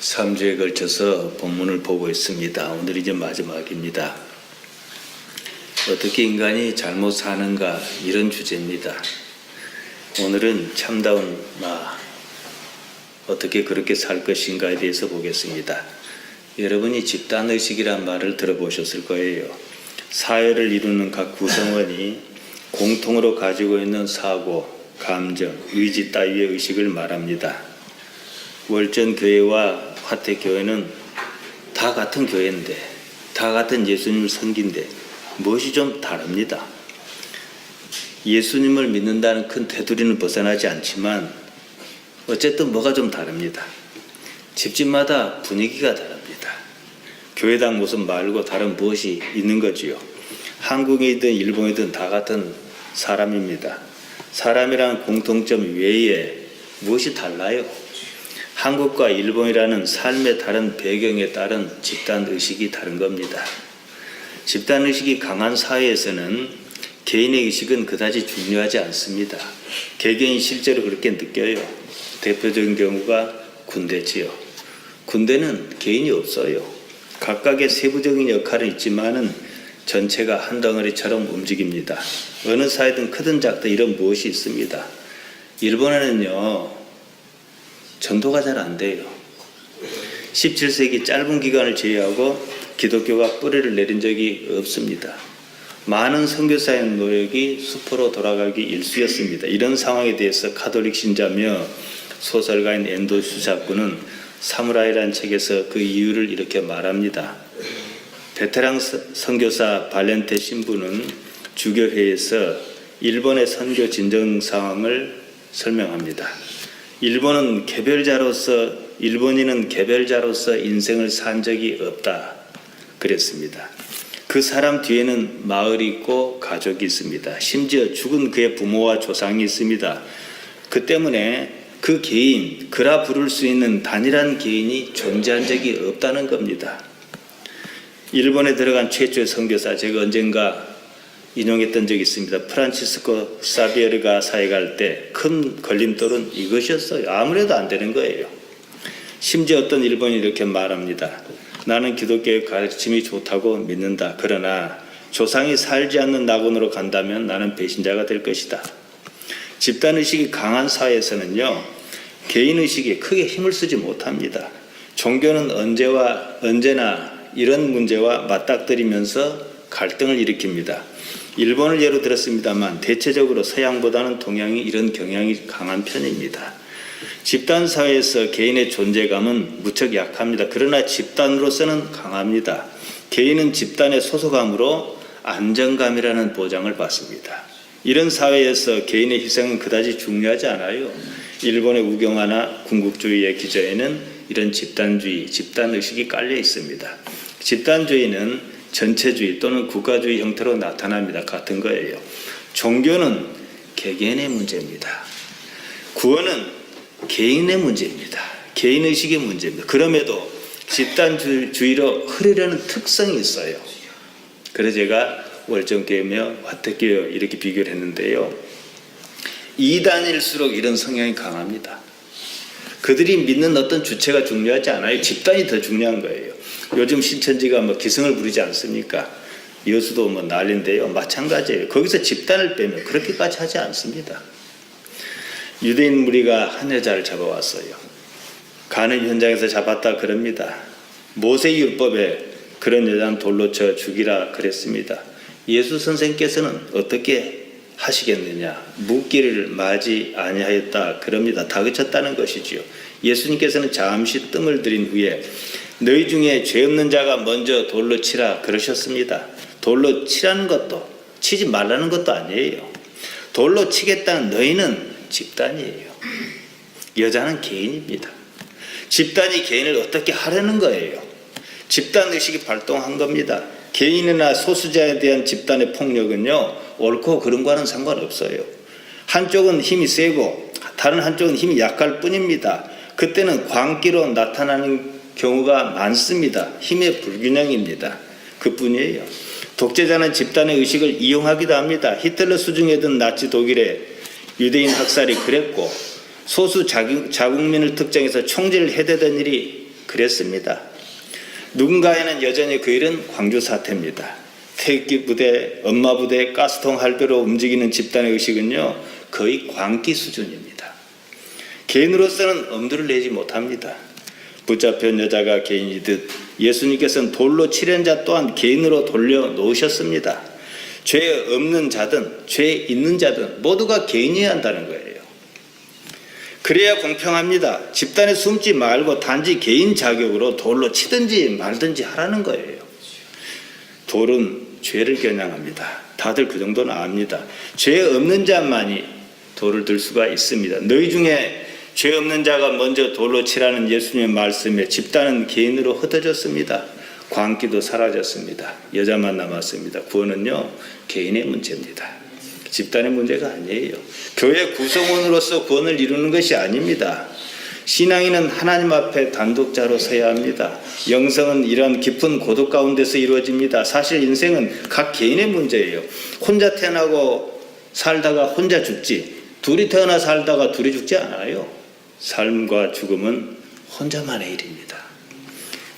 3주에 걸쳐서 본문을 보고 있습니다. 오늘 이제 마지막입니다. 어떻게 인간이 잘못 사는가, 이런 주제입니다. 오늘은 참다운 나, 어떻게 그렇게 살 것인가에 대해서 보겠습니다. 여러분이 집단의식이란 말을 들어보셨을 거예요. 사회를 이루는 각 구성원이 공통으로 가지고 있는 사고, 감정, 의지 따위의 의식을 말합니다. 월전교회와 화택교회는 다 같은 교회인데, 다 같은 예수님을 섬긴데 무엇이 좀 다릅니다. 예수님을 믿는다는 큰 테두리는 벗어나지 않지만 어쨌든 뭐가 좀 다릅니다. 집집마다 분위기가 다릅니다. 교회당 모습 말고 다른 무엇이 있는 거지요. 한국이든 일본이든 다 같은 사람입니다. 사람이란 공통점 외에 무엇이 달라요? 한국과 일본이라는 삶의 다른 배경에 따른 집단의식이 다른 겁니다. 집단의식이 강한 사회에서는 개인의 의식은 그다지 중요하지 않습니다. 개개인이 실제로 그렇게 느껴요. 대표적인 경우가 군대지요. 군대는 개인이 없어요. 각각의 세부적인 역할은 있지만은 전체가 한 덩어리처럼 움직입니다. 어느 사회든 크든 작든 이런 무엇이 있습니다. 일본에는요, 전도가 잘 안 돼요. 17세기 짧은 기간을 제외하고 기독교가 뿌리를 내린 적이 없습니다. 많은 선교사의 노력이 수포로 돌아가기 일쑤였습니다. 이런 상황에 대해서 가톨릭 신자며 소설가인 엔도 슈사쿠는 사무라이라는 책에서 그 이유를 이렇게 말합니다. 베테랑 선교사 발렌테 신부는 주교회에서 일본의 선교 진정 상황을 설명합니다. 일본인은 개별자로서 인생을 산 적이 없다 그랬습니다. 그 사람 뒤에는 마을이 있고 가족이 있습니다. 심지어 죽은 그의 부모와 조상이 있습니다. 그 때문에 그 개인, 그라 부를 수 있는 단일한 개인이 존재한 적이 없다는 겁니다. 일본에 들어간 최초의 선교사, 제가 언젠가 인용했던 적이 있습니다. 프란치스코 사비에르가 사회 갈 때 큰 걸림돌은 이것이었어요. 아무래도 안 되는 거예요. 심지어 어떤 일본인이 이렇게 말합니다. 나는 기독교의 가르침이 좋다고 믿는다. 그러나 조상이 살지 않는 낙원으로 간다면 나는 배신자가 될 것이다. 집단의식이 강한 사회에서는요, 개인의식에 크게 힘을 쓰지 못합니다. 종교는 언제나 이런 문제와 맞닥뜨리면서 갈등을 일으킵니다. 일본을 예로 들었습니다만 대체적으로 서양보다는 동양이 이런 경향이 강한 편입니다. 집단사회에서 개인의 존재감은 무척 약합니다. 그러나 집단으로서는 강합니다. 개인은 집단의 소속감으로 안정감이라는 보장을 받습니다. 이런 사회에서 개인의 희생은 그다지 중요하지 않아요. 일본의 우경화나 군국주의의 기저에는 이런 집단주의, 집단의식이 깔려 있습니다. 집단주의는 전체주의 또는 국가주의 형태로 나타납니다. 같은 거예요. 종교는 개개인의 문제입니다. 구원은 개인의 문제입니다. 개인의식의 문제입니다. 그럼에도 집단주의로 흐르려는 특성이 있어요. 그래서 제가 월정교회며 화택교회 이렇게 비교를 했는데요. 2단일수록 이런 성향이 강합니다. 그들이 믿는 어떤 주체가 중요하지 않아요. 집단이 더 중요한 거예요. 요즘 신천지가 기승을 부리지 않습니까? 여수도 난리인데요. 마찬가지예요. 거기서 집단을 빼면 그렇게까지 하지 않습니다. 유대인 무리가 한 여자를 잡아왔어요. 가는 현장에서 잡았다 그럽니다. 모세 율법에 그런 여자는 돌로 쳐 죽이라 그랬습니다. 예수 선생께서는 어떻게 하시겠느냐? 묻기를 마지 아니하였다 그럽니다. 다그쳤다는 것이지요. 예수님께서는 잠시 뜸을 들인 후에 너희 중에 죄 없는 자가 먼저 돌로 치라 그러셨습니다. 돌로 치라는 것도, 치지 말라는 것도 아니에요. 돌로 치겠다는 너희는 집단이에요. 여자는 개인입니다. 집단이 개인을 어떻게 하려는 거예요. 집단의식이 발동한 겁니다. 개인이나 소수자에 대한 집단의 폭력은요, 옳고 그른과는 상관없어요. 한쪽은 힘이 세고 다른 한쪽은 힘이 약할 뿐입니다. 그때는 광기로 나타나는 경우가 많습니다. 힘의 불균형입니다. 그뿐이에요. 독재자는 집단의 의식을 이용하기도 합니다. 히틀러 수중에든 나치 독일의 유대인 학살이 그랬고, 소수 자국민을 특정해서 총질을 해대던 일이 그랬습니다. 누군가에는 여전히 그 일은 광주 사태입니다. 태극기 부대, 엄마 부대, 가스통 할배로 움직이는 집단의 의식은요 거의 광기 수준입니다. 개인으로서는 엄두를 내지 못합니다. 붙잡힌 여자가 개인이듯 예수님께서는 돌로 치려는 자 또한 개인으로 돌려놓으셨습니다. 죄 없는 자든 죄 있는 자든 모두가 개인이어야 한다는 거예요. 그래야 공평합니다. 집단에 숨지 말고 단지 개인 자격으로 돌로 치든지 말든지 하라는 거예요. 돌은 죄를 겨냥합니다. 다들 그 정도는 압니다. 죄 없는 자만이 돌을 들 수가 있습니다. 너희 중에 죄 없는 자가 먼저 돌로 치라는 예수님의 말씀에 집단은 개인으로 흩어졌습니다. 광기도 사라졌습니다. 여자만 남았습니다. 구원은요 개인의 문제입니다. 집단의 문제가 아니에요. 교회 구성원으로서 구원을 이루는 것이 아닙니다. 신앙인은 하나님 앞에 단독자로 서야 합니다. 영성은 이런 깊은 고독 가운데서 이루어집니다. 사실 인생은 각 개인의 문제예요. 혼자 태어나고 살다가 혼자 죽지, 둘이 태어나 살다가 둘이 죽지 않아요. 삶과 죽음은 혼자만의 일입니다.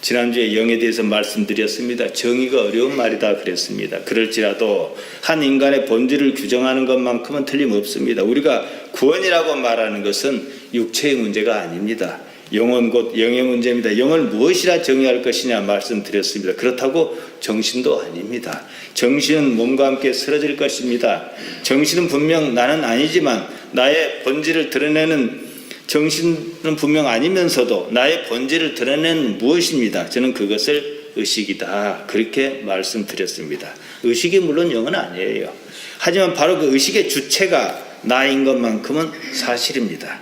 지난주에 영에 대해서 말씀드렸습니다. 정의가 어려운 말이다 그랬습니다. 그럴지라도 한 인간의 본질을 규정하는 것만큼은 틀림없습니다. 우리가 구원이라고 말하는 것은 육체의 문제가 아닙니다. 영은 곧 영의 문제입니다. 영을 무엇이라 정의할 것이냐 말씀드렸습니다. 그렇다고 정신도 아닙니다. 정신은 몸과 함께 쓰러질 것입니다. 정신은 분명 나는 아니지만 나의 본질을 드러내는 정신은 분명 아니면서도 나의 본질을 드러내는 무엇입니다. 저는 그것을 의식이다 그렇게 말씀드렸습니다. 의식이 물론 영은 아니에요. 하지만 바로 그 의식의 주체가 나인 것만큼은 사실입니다.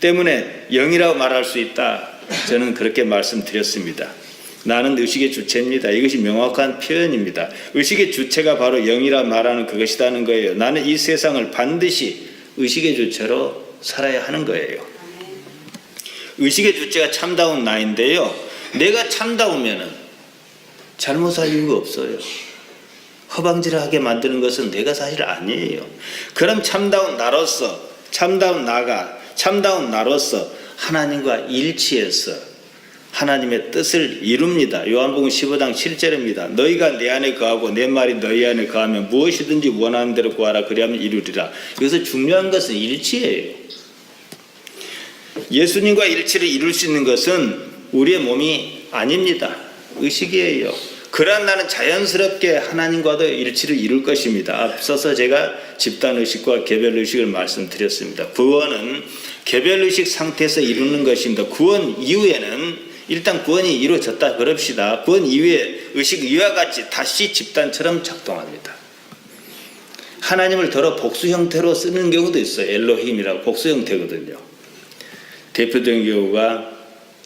때문에 영이라고 말할 수 있다. 저는 그렇게 말씀드렸습니다. 나는 의식의 주체입니다. 이것이 명확한 표현입니다. 의식의 주체가 바로 영이라 말하는 그것이라는 거예요. 나는 이 세상을 반드시 의식의 주체로 살아야 하는 거예요. 의식의 주체가 참다운 나인데요. 내가 참다우면은 잘못할 이유가 없어요. 허방질하게 만드는 것은 내가 사실 아니에요. 그럼 참다운 나로서, 참다운 나가, 참다운 나로서 하나님과 일치해서 하나님의 뜻을 이룹니다. 요한복음 15장 7절입니다. 너희가 내 안에 거하고 내 말이 너희 안에 거하면 무엇이든지 원하는 대로 구하라 그리하면 이루리라. 여기서 중요한 것은 일치예요. 예수님과 일치를 이룰 수 있는 것은 우리의 몸이 아닙니다. 의식이에요. 그러한 나는 자연스럽게 하나님과도 일치를 이룰 것입니다. 앞서서 제가 집단의식과 개별의식을 말씀드렸습니다. 구원은 개별의식 상태에서 이루는 것입니다. 구원 이후에는 일단 구원이 이루어졌다 그럽시다. 구원 이후에 의식 이와 같이 다시 집단처럼 작동합니다. 하나님을 더러 복수 형태로 쓰는 경우도 있어요. 엘로힘이라고 복수 형태거든요. 대표적인 경우가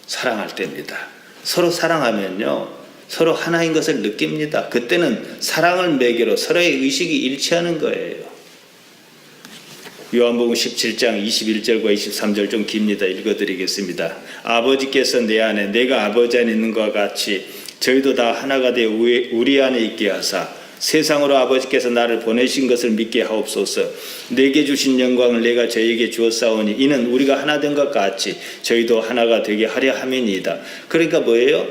사랑할 때입니다. 서로 사랑하면요 서로 하나인 것을 느낍니다. 그때는 사랑을 매개로 서로의 의식이 일치하는 거예요. 요한복음 17장 21절과 23절 좀 깁니다. 읽어드리겠습니다. 아버지께서 내 안에 내가 아버지 안에 있는 것과 같이 저희도 다 하나가 되어 우리 안에 있게 하사 세상으로 아버지께서 나를 보내신 것을 믿게 하옵소서. 내게 주신 영광을 내가 저희에게 주었사오니 이는 우리가 하나 된 것 같이 저희도 하나가 되게 하려 함이니이다. 그러니까 뭐예요?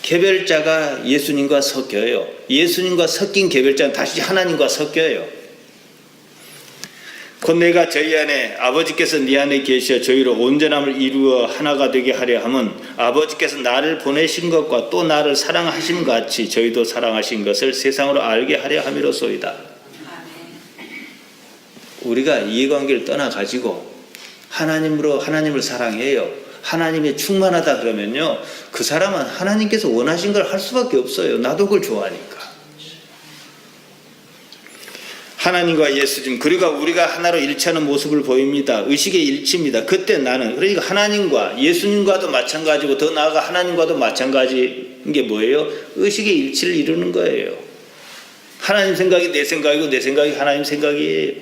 개별자가 예수님과 섞여요. 예수님과 섞인 개별자는 다시 하나님과 섞여요. 곧 내가 저희 안에 아버지께서 네 안에 계셔 저희로 온전함을 이루어 하나가 되게 하려 함은 아버지께서 나를 보내신 것과 또 나를 사랑하신 것 같이 저희도 사랑하신 것을 세상으로 알게 하려 함이로소이다. 우리가 이해관계를 떠나가지고 하나님으로 하나님을 사랑해요. 하나님이 충만하다 그러면요 그 사람은 하나님께서 원하신 걸 할 수밖에 없어요. 나도 그걸 좋아하니까. 하나님과 예수님 그리고 우리가 하나로 일치하는 모습을 보입니다. 의식의 일치입니다. 그때 나는 그러니까 하나님과 예수님과도 마찬가지고 더 나아가 하나님과도 마찬가지인 게 뭐예요? 의식의 일치를 이루는 거예요. 하나님 생각이 내 생각이고 내 생각이 하나님 생각이에요.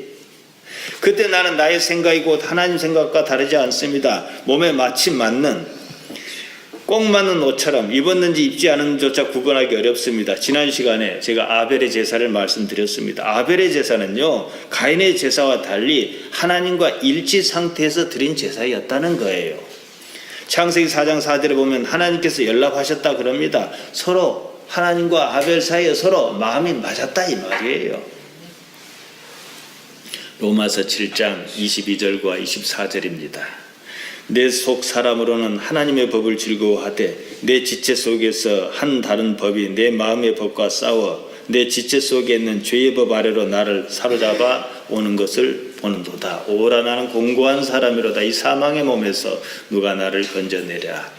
그때 나는 나의 생각이 곧 하나님 생각과 다르지 않습니다. 몸에 마치 맞는 꼭 맞는 옷처럼 입었는지 입지 않은지조차 구분하기 어렵습니다. 지난 시간에 제가 아벨의 제사를 말씀드렸습니다. 아벨의 제사는요 가인의 제사와 달리 하나님과 일치 상태에서 드린 제사였다는 거예요. 창세기 4장 4절에 보면 하나님께서 연락하셨다 그럽니다. 서로 하나님과 아벨 사이에 서로 마음이 맞았다 이 말이에요. 로마서 7장 22절과 24절입니다. 내 속 사람으로는 하나님의 법을 즐거워하되 내 지체 속에서 한 다른 법이 내 마음의 법과 싸워 내 지체 속에 있는 죄의 법 아래로 나를 사로잡아 오는 것을 보는도다. 오라 나는 공고한 사람이로다. 이 사망의 몸에서 누가 나를 건져내랴.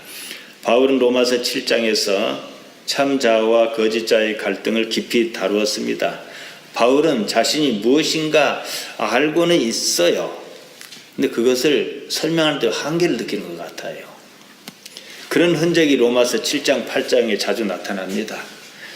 바울은 로마서 7장에서 참자와 거짓자의 갈등을 깊이 다루었습니다. 바울은 자신이 무엇인가 알고는 있어요. 근데 그것을 설명할 때 한계를 느끼는 것 같아요. 그런 흔적이 로마서 7장 8장에 자주 나타납니다.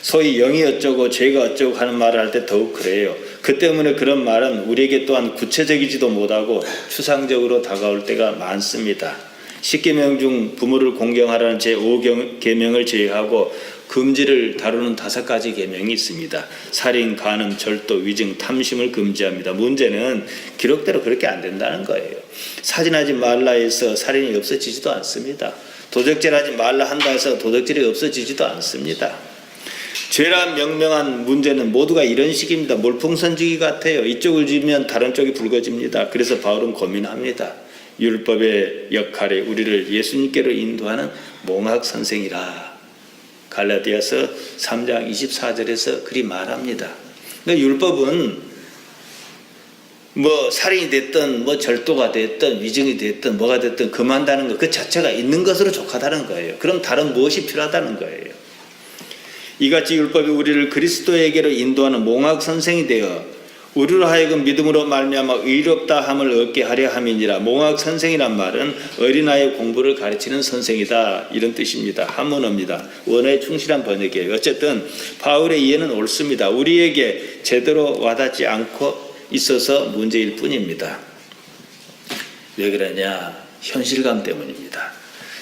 소위 영이 어쩌고 죄가 어쩌고 하는 말을 할 때 더욱 그래요. 그 때문에 그런 말은 우리에게 또한 구체적이지도 못하고 추상적으로 다가올 때가 많습니다. 10계명 중 부모를 공경하라는 제5계명을 제외하고 금지를 다루는 5가지 계명이 있습니다. 살인, 간음, 절도, 위증, 탐심을 금지합니다. 문제는 기록대로 그렇게 안 된다는 거예요. 살인하지 말라 해서 살인이 없어지지도 않습니다. 도적질하지 말라 한다 해서 도적질이 없어지지도 않습니다. 죄란 명명한 문제는 모두가 이런 식입니다. 몰풍선지기 같아요. 이쪽을 지면 다른 쪽이 붉어집니다. 그래서 바울은 고민합니다. 율법의 역할이 우리를 예수님께로 인도하는 몽학 선생이라. 갈라디아서 3장 24절에서 그리 말합니다. 그러니까 율법은 뭐 살인이 됐든 뭐 절도가 됐든 위증이 됐든 뭐가 됐든 금한다는 것 그 자체가 있는 것으로 족하다는 거예요. 그럼 다른 무엇이 필요하다는 거예요. 이같이 율법이 우리를 그리스도에게로 인도하는 몽학 선생이 되어 우리로 하여금 믿음으로 말미암아 의롭다 함을 얻게 하려 함이니라. 몽학 선생이란 말은 어린아이 공부를 가르치는 선생이다 이런 뜻입니다. 한문어입니다. 원어에 충실한 번역이에요. 어쨌든 바울의 이해는 옳습니다. 우리에게 제대로 와닿지 않고 있어서 문제일 뿐입니다. 왜 그러냐? 현실감 때문입니다.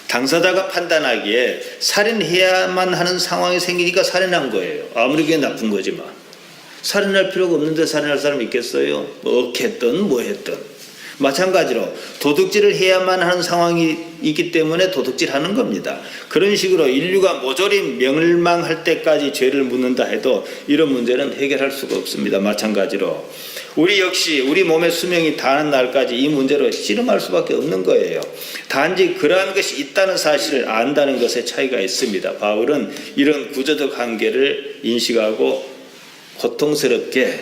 당사자가 판단하기에 살인해야만 하는 상황이 생기니까 살인한 거예요. 아무리 그게 나쁜 거지만. 살인할 필요가 없는데 살인할 사람이 있겠어요? 뭐 억했든 뭐 했든. 마찬가지로 도둑질을 해야만 하는 상황이 있기 때문에 도둑질하는 겁니다. 그런 식으로 인류가 모조리 멸망할 때까지 죄를 묻는다 해도 이런 문제는 해결할 수가 없습니다. 마찬가지로 우리 역시 우리 몸의 수명이 다하는 날까지 이 문제로 씨름할 수밖에 없는 거예요. 단지 그러한 것이 있다는 사실을 안다는 것에 차이가 있습니다. 바울은 이런 구조적 한계를 인식하고 고통스럽게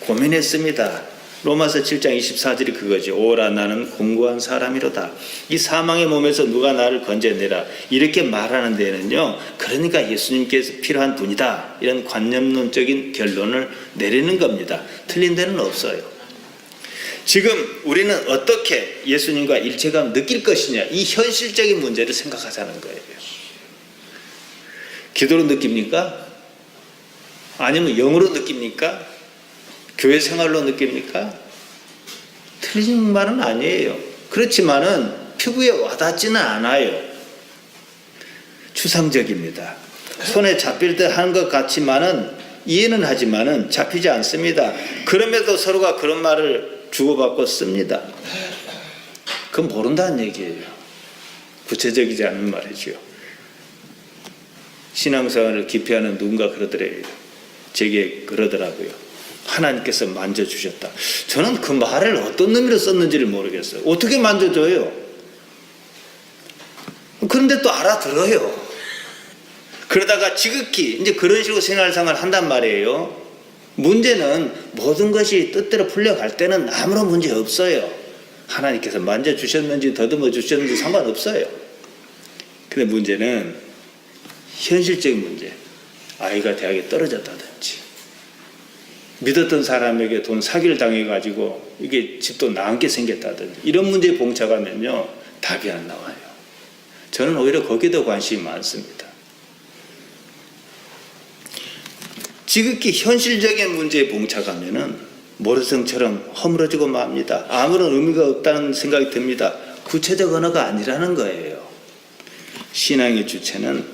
고민했습니다. 로마서 7장 24절이 그거죠. 오라 나는 공고한 사람이로다. 이 사망의 몸에서 누가 나를 건져내라. 이렇게 말하는 데는요. 그러니까 예수님께서 필요한 분이다. 이런 관념론적인 결론을 내리는 겁니다. 틀린 데는 없어요. 지금 우리는 어떻게 예수님과 일체감을 느낄 것이냐. 이 현실적인 문제를 생각하자는 거예요. 기도로 느낍니까? 아니면 영으로 느낍니까? 교회 생활로 느낍니까? 틀린 말은 아니에요. 그렇지만은 피부에 와닿지는 않아요. 추상적입니다. 손에 잡힐 때 하는 것 같지만은 이해는 하지만은 잡히지 않습니다. 그럼에도 서로가 그런 말을 주고받고 씁니다. 그건 모른다는 얘기예요. 구체적이지 않은 말이죠. 신앙생활을 기피하는 누군가 그러더래요. 제게 그러더라고요. 하나님께서 만져주셨다. 저는 그 말을 어떤 의미로 썼는지를 모르겠어요. 어떻게 만져줘요? 그런데 또 알아들어요. 그러다가 지극히 이제 그런 식으로 생활상을 한단 말이에요. 문제는 모든 것이 뜻대로 풀려갈 때는 아무런 문제 없어요. 하나님께서 만져주셨는지 더듬어 주셨는지 상관없어요. 근데 문제는 현실적인 문제. 아이가 대학에 떨어졌다든지 믿었던 사람에게 돈 사기를 당해가지고 이게 집도 나앉게 생겼다든지 이런 문제에 봉착하면요 답이 안 나와요. 저는 오히려 거기에 더 관심이 많습니다. 지극히 현실적인 문제에 봉착하면은 모래성처럼 허물어지고 맙니다. 아무런 의미가 없다는 생각이 듭니다. 구체적 언어가 아니라는 거예요. 신앙의 주체는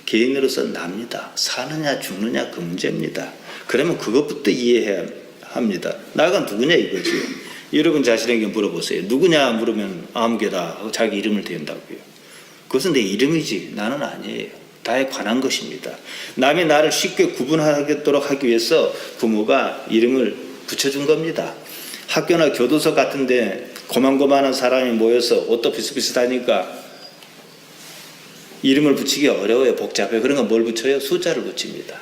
개인으로서 납니다. 사느냐 죽느냐 그 문제입니다. 그러면 그것부터 이해해야 합니다. 나가 누구냐 이거지요. 여러분 자신에게 물어보세요. 누구냐 물으면 아무개다 하고 자기 이름을 댄다고요. 그것은 내 이름이지 나는 아니에요. 나에 관한 것입니다. 남이 나를 쉽게 구분하도록 하기 위해서 부모가 이름을 붙여준 겁니다. 학교나 교도소 같은데 고만고만한 사람이 모여서 옷도 비슷비슷하니까 이름을 붙이기 어려워요. 복잡해요. 그런 건 뭘 붙여요? 숫자를 붙입니다.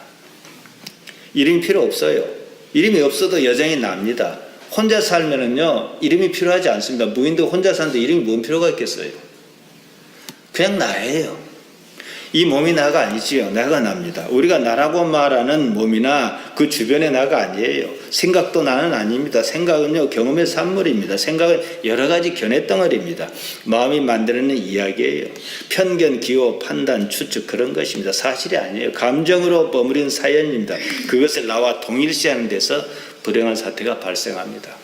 이름이 필요 없어요. 이름이 없어도 여정이 납니다. 혼자 살면은요 이름이 필요하지 않습니다. 무인도 혼자 사는데 이름이 뭔 필요가 있겠어요? 그냥 나예요. 이 몸이 나가 아니지요. 나가 납니다. 우리가 나라고 말하는 몸이나 그 주변의 나가 아니에요. 생각도 나는 아닙니다. 생각은요 경험의 산물입니다. 생각은 여러 가지 견해 덩어리입니다. 마음이 만드는 이야기예요. 편견, 기호, 판단, 추측 그런 것입니다. 사실이 아니에요. 감정으로 버무린 사연입니다. 그것을 나와 동일시하는 데서 불행한 사태가 발생합니다.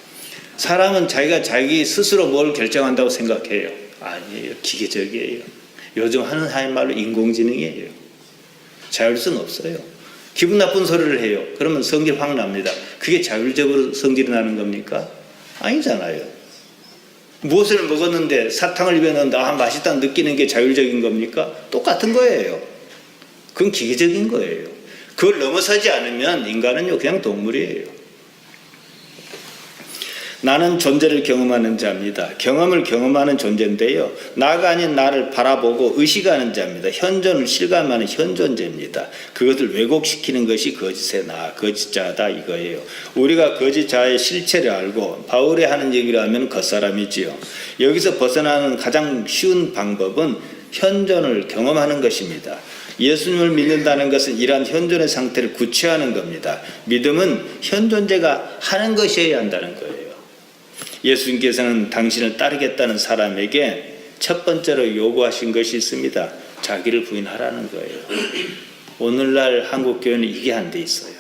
사람은 자기가 자기 스스로 뭘 결정한다고 생각해요. 아니에요. 기계적이에요. 요즘 하는 말로 인공지능이에요. 자율성 없어요. 기분 나쁜 소리를 해요. 그러면 성질 확 납니다. 그게 자율적으로 성질이 나는 겁니까? 아니잖아요. 무엇을 먹었는데 사탕을 입에 넣는데 맛있다 느끼는 게 자율적인 겁니까? 똑같은 거예요. 그건 기계적인 거예요. 그걸 넘어서지 않으면 인간은요 그냥 동물이에요. 나는 존재를 경험하는 자입니다. 경험을 경험하는 존재인데요. 나가 아닌 나를 바라보고 의식하는 자입니다. 현존을 실감하는 현존자입니다. 그것을 왜곡시키는 것이 거짓의 나, 거짓자다 이거예요. 우리가 거짓자의 실체를 알고 바울이 하는 얘기를 하면 겉사람이지요. 여기서 벗어나는 가장 쉬운 방법은 현존을 경험하는 것입니다. 예수님을 믿는다는 것은 이러한 현존의 상태를 구체화하는 겁니다. 믿음은 현존자가 하는 것이어야 한다는 거예요. 예수님께서는 당신을 따르겠다는 사람에게 첫 번째로 요구하신 것이 있습니다. 자기를 부인하라는 거예요. 오늘날 한국교회는 이게 안 돼 있어요.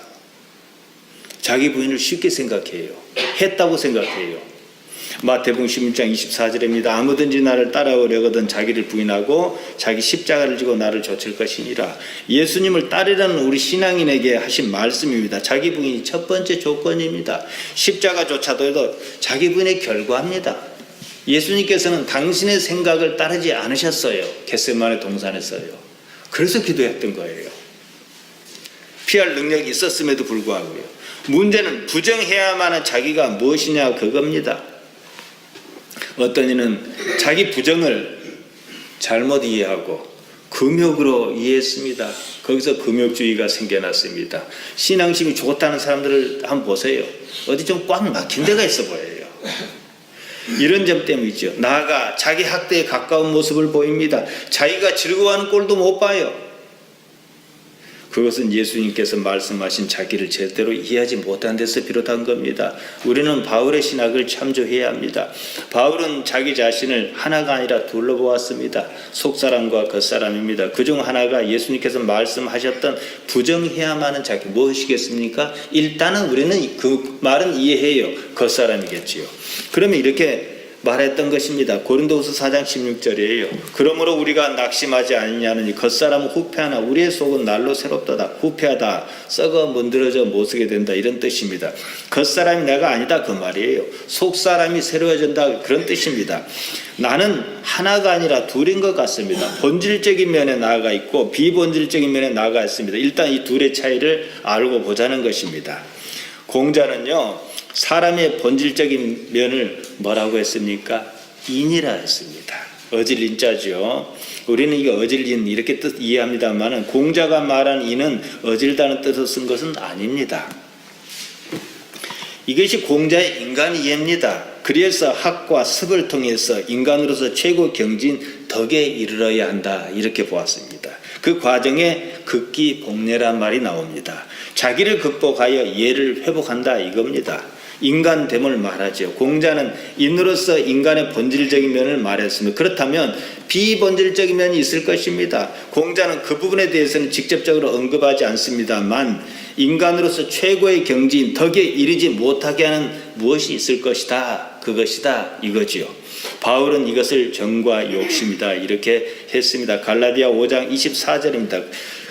자기 부인을 쉽게 생각해요. 했다고 생각해요. 마태복음 16장 24절입니다. 아무든지 나를 따라오려거든 자기를 부인하고 자기 십자가를 지고 나를 좇을 것이니라. 예수님을 따르라는 우리 신앙인에게 하신 말씀입니다. 자기 부인이 첫 번째 조건입니다. 십자가조차도 자기 부인의 결과입니다. 예수님께서는 당신의 생각을 따르지 않으셨어요. 겟세마네 동산에서요. 그래서 기도했던 거예요. 피할 능력이 있었음에도 불구하고요. 문제는 부정해야만 하는 자기가 무엇이냐 그겁니다. 어떤 이는 자기 부정을 잘못 이해하고 금욕으로 이해했습니다. 거기서 금욕주의가 생겨났습니다. 신앙심이 좋다는 사람들을 한번 보세요. 어디 좀 꽉 막힌 데가 있어 보여요. 이런 점 때문이죠. 나아가 자기 학대에 가까운 모습을 보입니다. 자기가 즐거워하는 꼴도 못 봐요. 그것은 예수님께서 말씀하신 자기를 제대로 이해하지 못한 데서 비롯한 겁니다. 우리는 바울의 신학을 참조해야 합니다. 바울은 자기 자신을 하나가 아니라 둘로 보았습니다. 속사람과 겉사람입니다. 그중 하나가 예수님께서 말씀하셨던 부정해야만 하는 자기 무엇이겠습니까? 일단은 우리는 그 말은 이해해요. 겉사람이겠지요. 그러면 이렇게 말했던 것입니다. 고린도후서 4장 16절이에요. 그러므로 우리가 낙심하지 아니냐느니 겉사람은 후패하나 우리의 속은 날로 새롭도다. 후패하다, 썩어 문드러져 못쓰게 된다 이런 뜻입니다. 겉사람이 내가 아니다 그 말이에요. 속사람이 새로워진다 그런 뜻입니다. 나는 하나가 아니라 둘인 것 같습니다. 본질적인 면에 나가 있고 비본질적인 면에 나가 있습니다. 일단 이 둘의 차이를 알고 보자는 것입니다. 공자는요 사람의 본질적인 면을 뭐라고 했습니까? 인이라 했습니다. 어질인자죠. 우리는 이거 어질인 이렇게 뜻 이해합니다만 공자가 말한 인은 어질다는 뜻을 쓴 것은 아닙니다. 이것이 공자의 인간 이해입니다. 그래서 학과 습을 통해서 인간으로서 최고 경진 덕에 이르러야 한다 이렇게 보았습니다. 그 과정에 극기 복례란 말이 나옵니다. 자기를 극복하여 예를 회복한다 이겁니다. 인간됨을 말하죠. 공자는 인으로서 인간의 본질적인 면을 말했습니다. 그렇다면 비본질적인 면이 있을 것입니다. 공자는 그 부분에 대해서는 직접적으로 언급하지 않습니다만 인간으로서 최고의 경지인 덕에 이르지 못하게 하는 무엇이 있을 것이다. 그것이다 이거지요. 바울은 이것을 정과 욕심이다 이렇게 했습니다. 갈라디아 5장 24절입니다.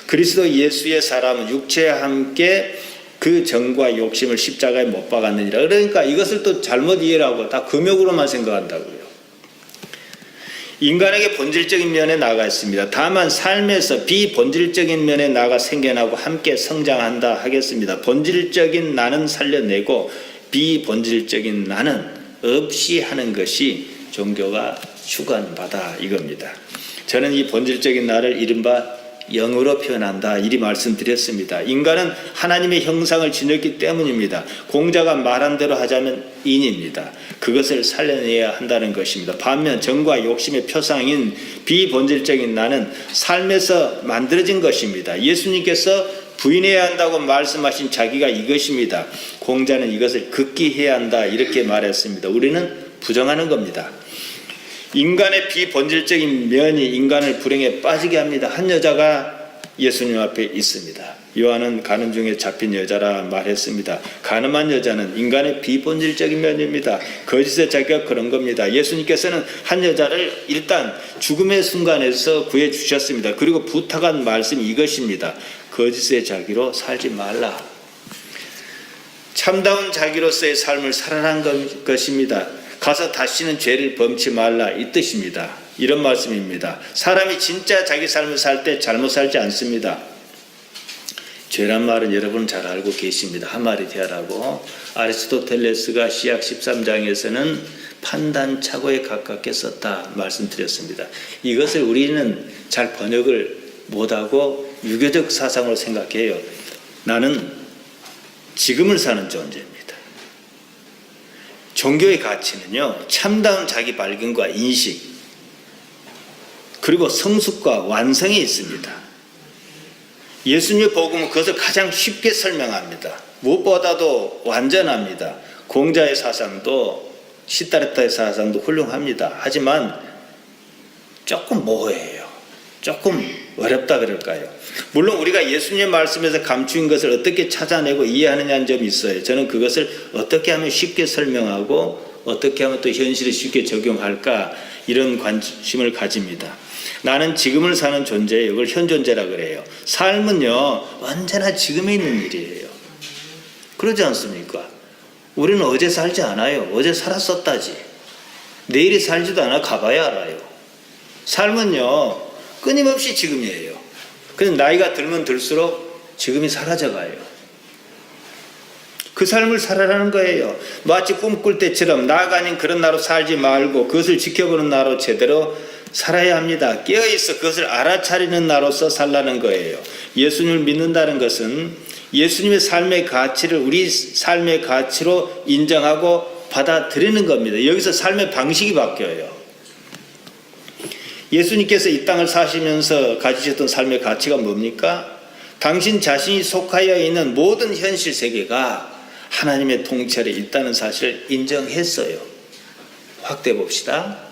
그리스도 예수의 사람은 육체와 함께 그 정과 욕심을 십자가에 못 박았느니라. 그러니까 이것을 또 잘못 이해하고 다 금욕으로만 생각한다고요. 인간에게 본질적인 면에 나가 있습니다. 다만 삶에서 비본질적인 면에 나가 생겨나고 함께 성장한다 하겠습니다. 본질적인 나는 살려내고 비본질적인 나는 없이 하는 것이 종교가 주관바다 이겁니다. 저는 이 본질적인 나를 이른바 영으로 표현한다 이리 말씀드렸습니다. 인간은 하나님의 형상을 지녔기 때문입니다. 공자가 말한 대로 하자면 인입니다. 그것을 살려내야 한다는 것입니다. 반면 정과 욕심의 표상인 비본질적인 나는 삶에서 만들어진 것입니다. 예수님께서 부인해야 한다고 말씀하신 자기가 이것입니다. 공자는 이것을 극기해야 한다 이렇게 말했습니다. 우리는 부정하는 겁니다. 인간의 비본질적인 면이 인간을 불행에 빠지게 합니다. 한 여자가 예수님 앞에 있습니다. 요한은 가늠 중에 잡힌 여자라 말했습니다. 가늠한 여자는 인간의 비본질적인 면입니다. 거짓의 자기가 그런 겁니다. 예수님께서는 한 여자를 일단 죽음의 순간에서 구해 주셨습니다. 그리고 부탁한 말씀이 이것입니다. 거짓의 자기로 살지 말라. 참다운 자기로서의 삶을 살아난 것입니다. 가서 다시는 죄를 범치 말라 이 뜻입니다. 이런 말씀입니다. 사람이 진짜 자기 삶을 살 때 잘못 살지 않습니다. 죄란 말은 여러분 잘 알고 계십니다. 하마리테아라고. 아리스토텔레스가 시약 13장에서는 판단착오에 가깝게 썼다 말씀드렸습니다. 이것을 우리는 잘 번역을 못하고 유교적 사상으로 생각해요. 나는 지금을 사는 존재입니다. 종교의 가치는요, 참다운 자기 발견과 인식, 그리고 성숙과 완성이 있습니다. 예수님의 복음은 그것을 가장 쉽게 설명합니다. 무엇보다도 완전합니다. 공자의 사상도 시타르타의 사상도 훌륭합니다. 하지만 조금 모호해요. 조금 어렵다 그럴까요? 물론 우리가 예수님의 말씀에서 감추인 것을 어떻게 찾아내고 이해하느냐는 점이 있어요. 저는 그것을 어떻게 하면 쉽게 설명하고 어떻게 하면 또 현실에 쉽게 적용할까 이런 관심을 가집니다. 나는 지금을 사는 존재예요. 이걸 현존재라 그래요. 삶은요 언제나 지금에 있는 일이에요. 그러지 않습니까? 우리는 어제 살지 않아요. 어제 살았었다지. 내일이 살지도 않아 가봐야 알아요. 삶은요 끊임없이 지금이에요. 그래서 나이가 들면 들수록 지금이 사라져가요. 그 삶을 살아라는 거예요. 마치 꿈꿀 때처럼 나가 아닌 그런 나로 살지 말고 그것을 지켜보는 나로 제대로 살아야 합니다. 깨어있어 그것을 알아차리는 나로서 살라는 거예요. 예수님을 믿는다는 것은 예수님의 삶의 가치를 우리 삶의 가치로 인정하고 받아들이는 겁니다. 여기서 삶의 방식이 바뀌어요. 예수님께서 이 땅을 사시면서 가지셨던 삶의 가치가 뭡니까? 당신 자신이 속하여 있는 모든 현실 세계가 하나님의 통찰에 있다는 사실을 인정했어요. 확대해 봅시다.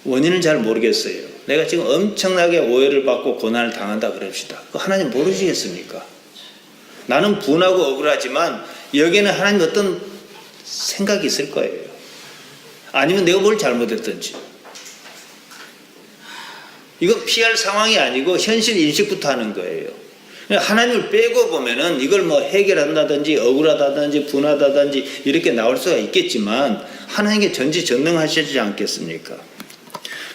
원인은 잘 모르겠어요. 내가 지금 엄청나게 오해를 받고 고난을 당한다 그럽시다. 하나님 모르시겠습니까? 나는 분하고 억울하지만 여기에는 하나님 어떤 생각이 있을 거예요. 아니면 내가 뭘 잘못했든지. 이건 피할 상황이 아니고 현실 인식부터 하는 거예요. 하나님을 빼고 보면은 이걸 뭐 해결한다든지 억울하다든지 분하다든지 이렇게 나올 수가 있겠지만 하나님께 전지전능하시지 않겠습니까?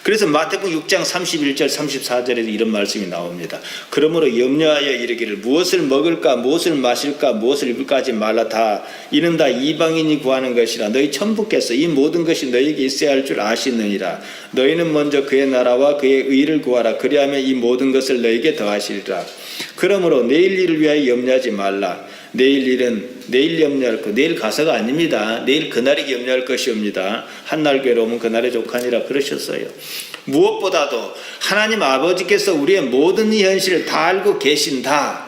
그래서 마태복음 6장 31절 34절에도 이런 말씀이 나옵니다. 그러므로 염려하여 이르기를 무엇을 먹을까 무엇을 마실까 무엇을 입을까 하지 말라. 다 이는 다 이방인이 구하는 것이라. 너희 천부께서 이 모든 것이 너희에게 있어야 할 줄 아시느니라. 너희는 먼저 그의 나라와 그의 의를 구하라. 그리하면 이 모든 것을 너희에게 더하시리라. 그러므로 내일 일을 위하여 염려하지 말라. 내일 일은 내일 염려할 것. 내일 가서가 아닙니다. 내일 그날이 염려할 것이옵니다. 한날 괴로움은 그날의 족하니라 그러셨어요. 무엇보다도 하나님 아버지께서 우리의 모든 현실을 다 알고 계신다.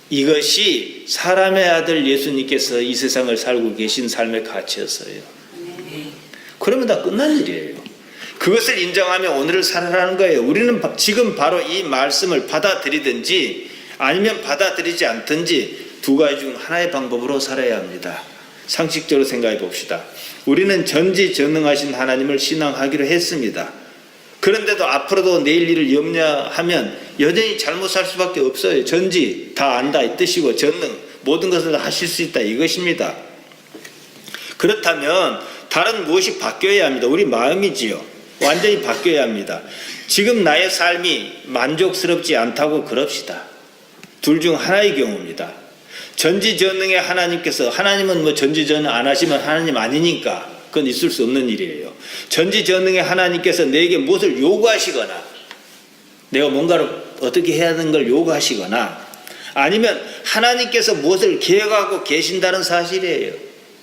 이것이 사람의 아들 예수님께서 이 세상을 살고 계신 삶의 가치였어요. 그러면 다 끝난 일이에요. 그것을 인정하며 오늘을 살아라는 거예요. 우리는 지금 바로 이 말씀을 받아들이든지 아니면 받아들이지 않든지 두 가지 중 하나의 방법으로 살아야 합니다. 상식적으로 생각해 봅시다. 우리는 전지전능하신 하나님을 신앙하기로 했습니다. 그런데도 앞으로도 내일 일을 염려하면 여전히 잘못 살 수밖에 없어요. 전지 다 안다 이 뜻이고 전능 모든 것을 하실 수 있다 이것입니다. 그렇다면 다른 무엇이 바뀌어야 합니다. 우리 마음이지요. 완전히 바뀌어야 합니다. 지금 나의 삶이 만족스럽지 않다고 그럽시다. 둘 중 하나의 경우입니다. 전지전능의 하나님께서, 하나님은 뭐 전지전능 안 하시면 하나님 아니니까 그건 있을 수 없는 일이에요. 전지전능의 하나님께서 내게 무엇을 요구하시거나 내가 뭔가를 어떻게 해야 하는 걸 요구하시거나 아니면 하나님께서 무엇을 계획하고 계신다는 사실이에요.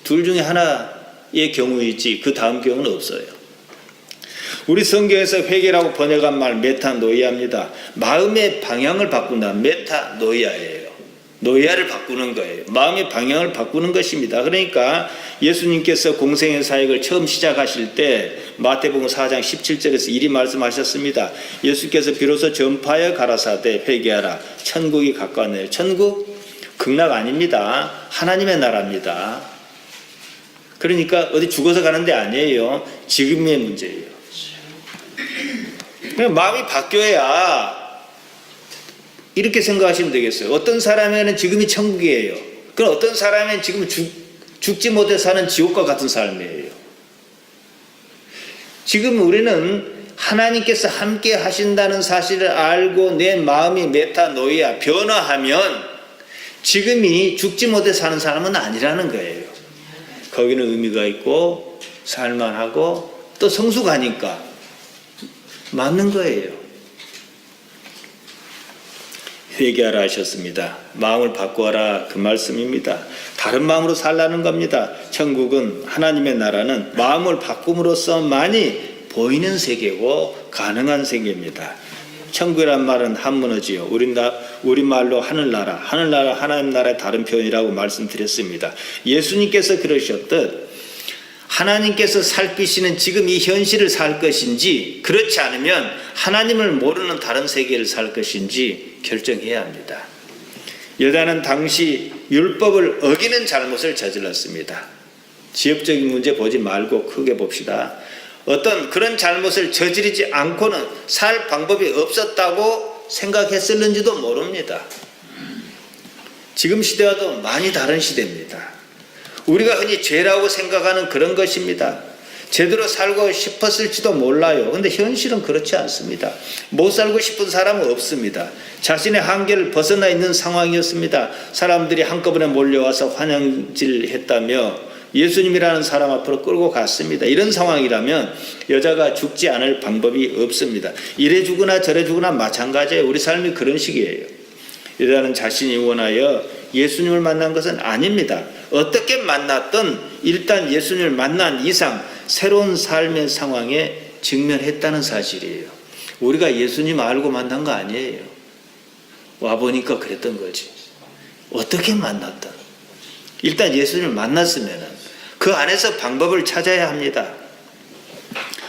둘 중에 하나의 경우이지 그 다음 경우는 없어요. 우리 성경에서 회개라고 번역한 말 메타노이아입니다. 마음의 방향을 바꾼다. 메타노이아예요. 노이아를 바꾸는 거예요. 마음의 방향을 바꾸는 것입니다. 그러니까 예수님께서 공생의 사역을 처음 시작하실 때 마태복음 4장 17절에서 이리 말씀하셨습니다. 예수께서 비로소 전파하여 가라사대 회개하라. 천국이 가까웠네요. 천국? 극락 아닙니다. 하나님의 나라입니다. 그러니까 어디 죽어서 가는 데 아니에요. 지금의 문제예요. 그냥 마음이 바뀌어야 이렇게 생각하시면 되겠어요. 어떤 사람에게는 지금이 천국이에요. 그럼 어떤 사람은 지금 죽지 못해 사는 지옥과 같은 삶이에요. 지금 우리는 하나님께서 함께 하신다는 사실을 알고 내 마음이 메타노이아 변화하면 지금이 죽지 못해 사는 사람은 아니라는 거예요. 거기는 의미가 있고 살만하고 또 성숙하니까 맞는 거예요. 회개하라 하셨습니다. 마음을 바꾸어라 그 말씀입니다. 다른 마음으로 살라는 겁니다. 천국은 하나님의 나라는 마음을 바꿈으로써만이 보이는 세계고 가능한 세계입니다. 천국이란 말은 한문어지요. 우리말로 하늘나라, 하늘나라 하나님 나라의 다른 표현이라고 말씀드렸습니다. 예수님께서 그러셨듯 하나님께서 살피시는 지금 이 현실을 살 것인지 그렇지 않으면 하나님을 모르는 다른 세계를 살 것인지 결정해야 합니다. 여자는 당시 율법을 어기는 잘못을 저질렀습니다. 지역적인 문제 보지 말고 크게 봅시다. 어떤 그런 잘못을 저지르지 않고는 살 방법이 없었다고 생각했을는지도 모릅니다. 지금 시대와도 많이 다른 시대입니다. 우리가 흔히 죄라고 생각하는 그런 것입니다. 제대로 살고 싶었을지도 몰라요. 그런데 현실은 그렇지 않습니다. 못 살고 싶은 사람은 없습니다. 자신의 한계를 벗어나 있는 상황이었습니다. 사람들이 한꺼번에 몰려와서 환영질했다며 예수님이라는 사람 앞으로 끌고 갔습니다. 이런 상황이라면 여자가 죽지 않을 방법이 없습니다. 이래 죽으나 저래 죽으나 마찬가지예요. 우리 삶이 그런 식이에요. 여자는 자신이 원하여 예수님을 만난 것은 아닙니다. 어떻게 만났든 일단 예수님을 만난 이상 새로운 삶의 상황에 직면했다는 사실이에요. 우리가 예수님 알고 만난 거 아니에요. 와보니까 그랬던 거지. 어떻게 만났든 일단 예수님을 만났으면 그 안에서 방법을 찾아야 합니다.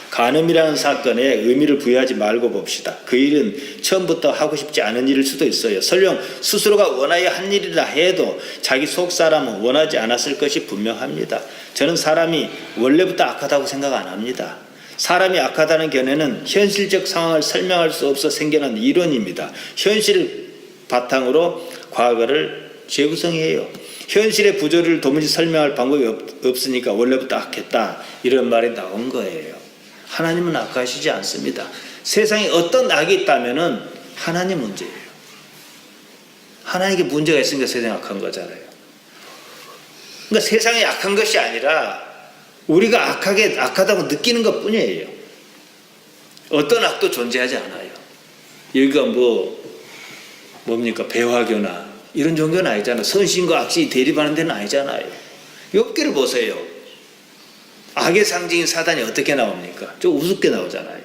간음이라는 사건에 의미를 부여하지 말고 봅시다. 그 일은 처음부터 하고 싶지 않은 일일 수도 있어요. 설령 스스로가 원하여 한 일이라 해도 자기 속사람은 원하지 않았을 것이 분명합니다. 저는 사람이 원래부터 악하다고 생각 안 합니다. 사람이 악하다는 견해는 현실적 상황을 설명할 수 없어 생겨난 이론입니다. 현실을 바탕으로 과거를 재구성해요. 현실의 부조리를 도무지 설명할 방법이 없으니까 원래부터 악했다 이런 말이 나온 거예요. 하나님은 악하시지 않습니다. 세상에 어떤 악이 있다면은 하나님 문제예요. 하나님께 문제가 있으니까 세상이 악한 거잖아요. 그러니까 세상이 악한 것이 아니라 우리가 악하다고 느끼는 것 뿐이에요. 어떤 악도 존재하지 않아요. 여기가 뭡니까? 배화교나 이런 종교는 아니잖아요. 선신과 악신이 대립하는 데는 아니잖아요. 욥기를 보세요. 악의 상징인 사단이 어떻게 나옵니까? 좀 우습게 나오잖아요.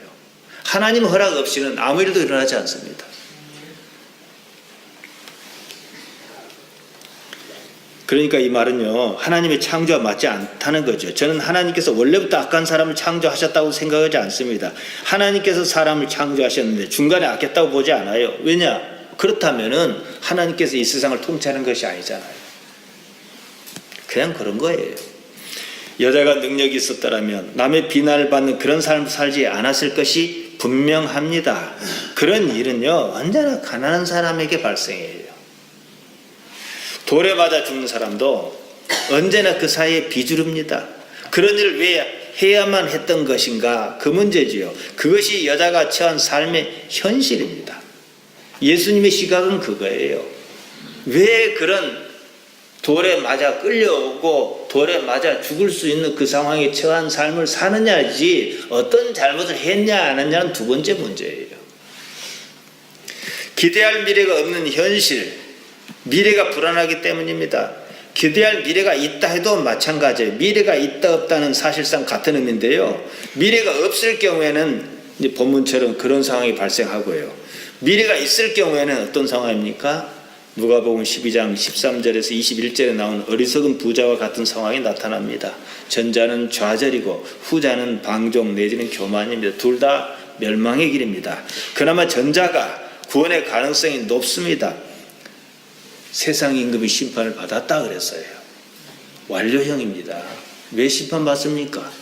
하나님 허락 없이는 아무 일도 일어나지 않습니다. 그러니까 이 말은요, 하나님의 창조와 맞지 않다는 거죠. 저는 하나님께서 원래부터 악한 사람을 창조하셨다고 생각하지 않습니다. 하나님께서 사람을 창조하셨는데 중간에 악했다고 보지 않아요. 왜냐? 그렇다면은 하나님께서 이 세상을 통치하는 것이 아니잖아요. 그냥 그런 거예요. 여자가 능력이 있었더라면 남의 비난을 받는 그런 삶을 살지 않았을 것이 분명합니다. 그런 일은요, 언제나 가난한 사람에게 발생해요. 돌에 맞아 죽는 사람도 언제나 그 사이에 비주릅니다. 그런 일을 왜 해야만 했던 것인가? 그 문제지요. 그것이 여자가 처한 삶의 현실입니다. 예수님의 시각은 그거예요. 왜 그런 돌에 맞아 끌려오고 돌에 맞아 죽을 수 있는 그 상황에 처한 삶을 사느냐지 어떤 잘못을 했냐 안 했냐는 두 번째 문제예요. 기대할 미래가 없는 현실, 미래가 불안하기 때문입니다. 기대할 미래가 있다 해도 마찬가지예요. 미래가 있다 없다는 사실상 같은 의미인데요. 미래가 없을 경우에는 이제 본문처럼 그런 상황이 발생하고요. 미래가 있을 경우에는 어떤 상황입니까? 누가복음 12장 13절에서 21절에 나온 어리석은 부자와 같은 상황이 나타납니다. 전자는 좌절이고 후자는 방종 내지는 교만입니다. 둘 다 멸망의 길입니다. 그나마 전자가 구원의 가능성이 높습니다. 세상 임금이 심판을 받았다 그랬어요. 완료형입니다. 왜 심판받습니까?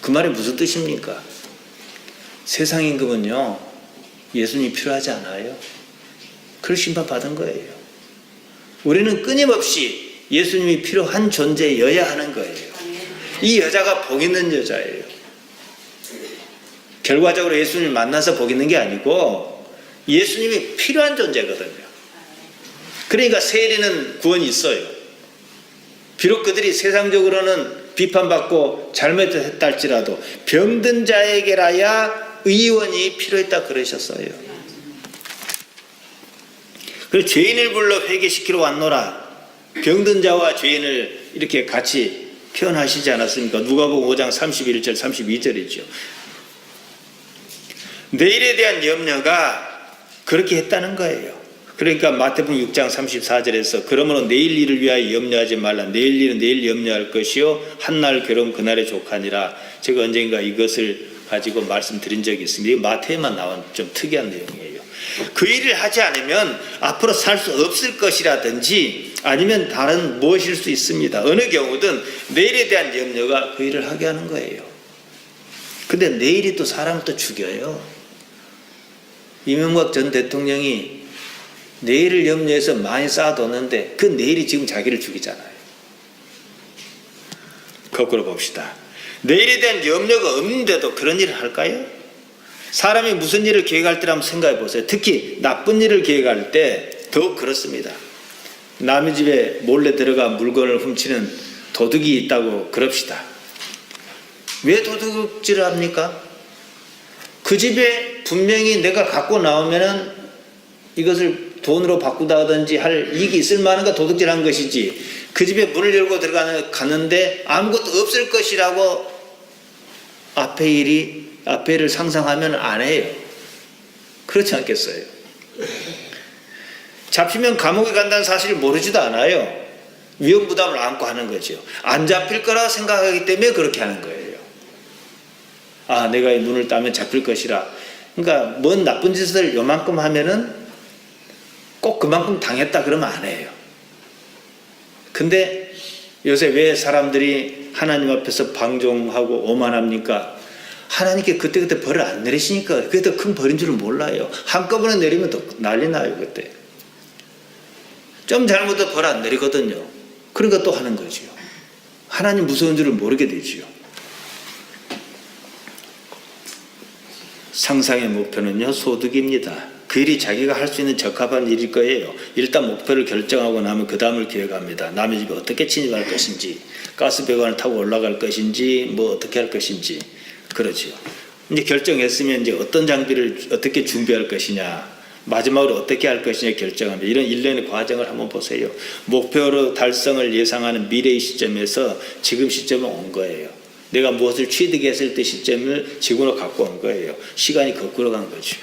그 말이 무슨 뜻입니까? 세상 임금은요, 예수님이 필요하지 않아요. 그걸 심판받은 거예요. 우리는 끊임없이 예수님이 필요한 존재여야 하는 거예요. 이 여자가 복 있는 여자예요. 결과적으로 예수님을 만나서 복 있는 게 아니고 예수님이 필요한 존재거든요. 그러니까 세리는 구원이 있어요. 비록 그들이 세상적으로는 비판받고 잘못했다 할지라도 병든 자에게라야 의원이 필요했다 그러셨어요. 그래서 죄인을 불러 회개시키러 왔노라. 병든 자와 죄인을 이렇게 같이 표현하시지 않았습니까? 누가복음 5장 31절 32절이죠. 내일에 대한 염려가 그렇게 했다는 거예요. 그러니까 마태복음 6장 34절에서 그러므로 내일 일을 위하여 염려하지 말라. 내일 일은 내일 염려할 것이요 한날 괴로움 그날의 족하니라. 제가 언젠가 이것을 가지고 말씀드린 적이 있습니다. 이게 마태에만 나온 좀 특이한 내용이에요. 그 일을 하지 않으면 앞으로 살 수 없을 것이라든지 아니면 다른 무엇일 수 있습니다. 어느 경우든 내일에 대한 염려가 그 일을 하게 하는 거예요. 근데 내일이 또 사람을 또 죽여요. 이명박 전 대통령이 내일을 염려해서 많이 쌓아뒀는데 그 내일이 지금 자기를 죽이잖아요. 거꾸로 봅시다. 내일에 대한 염려가 없는데도 그런 일을 할까요? 사람이 무슨 일을 계획할 때 한번 생각해 보세요. 특히 나쁜 일을 계획할 때 더욱 그렇습니다. 남의 집에 몰래 들어가 물건을 훔치는 도둑이 있다고 그럽시다. 왜 도둑질을 합니까? 그 집에 분명히 내가 갖고 나오면은 이것을 돈으로 바꾸다든지 할 이익이 있을 만한가 도둑질한 것이지, 그 집에 문을 열고 들어가는데 아무것도 없을 것이라고 앞에를 상상하면 안 해요. 그렇지 않겠어요? 잡히면 감옥에 간다는 사실을 모르지도 않아요. 위험 부담을 안고 하는 거죠. 안 잡힐 거라 생각하기 때문에 그렇게 하는 거예요. 아, 내가 이 눈을 따면 잡힐 것이라. 그러니까 뭔 나쁜 짓을 요만큼 하면은 꼭 그만큼 당했다 그러면 안 해요. 근데 요새 왜 사람들이 하나님 앞에서 방종하고 오만합니까? 하나님께 그때그때 벌을 안 내리시니까. 그게 더 큰 벌인 줄은 몰라요. 한꺼번에 내리면 더 난리 나요. 그때 좀 잘못해도 벌 안 내리거든요. 그러니까 또 하는 거지요. 하나님 무서운 줄을 모르게 되지요. 상상의 목표는요, 소득입니다. 그 일이 자기가 할 수 있는 적합한 일일 거예요. 일단 목표를 결정하고 나면 그 다음을 계획합니다. 남의 집에 어떻게 침입할 것인지, 가스배관을 타고 올라갈 것인지, 뭐 어떻게 할 것인지. 그러지요. 이제 결정했으면 이제 어떤 장비를 어떻게 준비할 것이냐, 마지막으로 어떻게 할 것이냐 결정합니다. 이런 일련의 과정을 한번 보세요. 목표로 달성을 예상하는 미래의 시점에서 지금 시점은 온 거예요. 내가 무엇을 취득했을 때 시점을 지금으로 갖고 온 거예요. 시간이 거꾸로 간 거죠.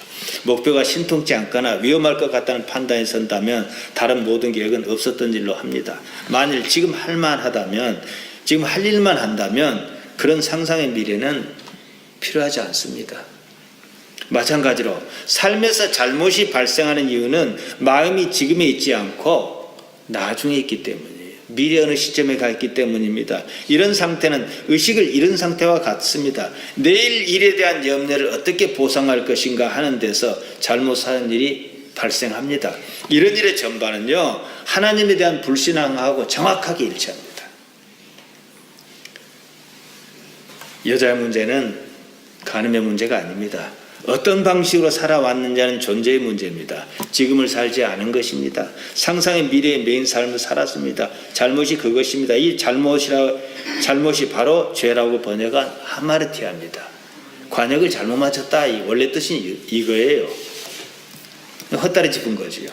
목표가 신통치 않거나 위험할 것 같다는 판단이 선다면 다른 모든 계획은 없었던 일로 합니다. 만일 지금 할 만하다면, 지금 할 일만 한다면 그런 상상의 미래는 필요하지 않습니다. 마찬가지로 삶에서 잘못이 발생하는 이유는 마음이 지금에 있지 않고 나중에 있기 때문이에요. 미래 어느 시점에 가 있기 때문입니다. 이런 상태는 의식을 잃은 상태와 같습니다. 내일 일에 대한 염려를 어떻게 보상할 것인가 하는 데서 잘못하는 일이 발생합니다. 이런 일의 전반은요, 하나님에 대한 불신앙하고 정확하게 일치합니다. 여자의 문제는 간음의 문제가 아닙니다. 어떤 방식으로 살아왔느냐는 존재의 문제입니다. 지금을 살지 않은 것입니다. 상상의 미래의 메인 삶을 살았습니다. 잘못이 그것입니다. 이 잘못이 바로 죄라고 번역한 하마르티아입니다. 관역을 잘못 맞췄다. 원래 뜻이 이거예요. 헛다리 짚은 거지요.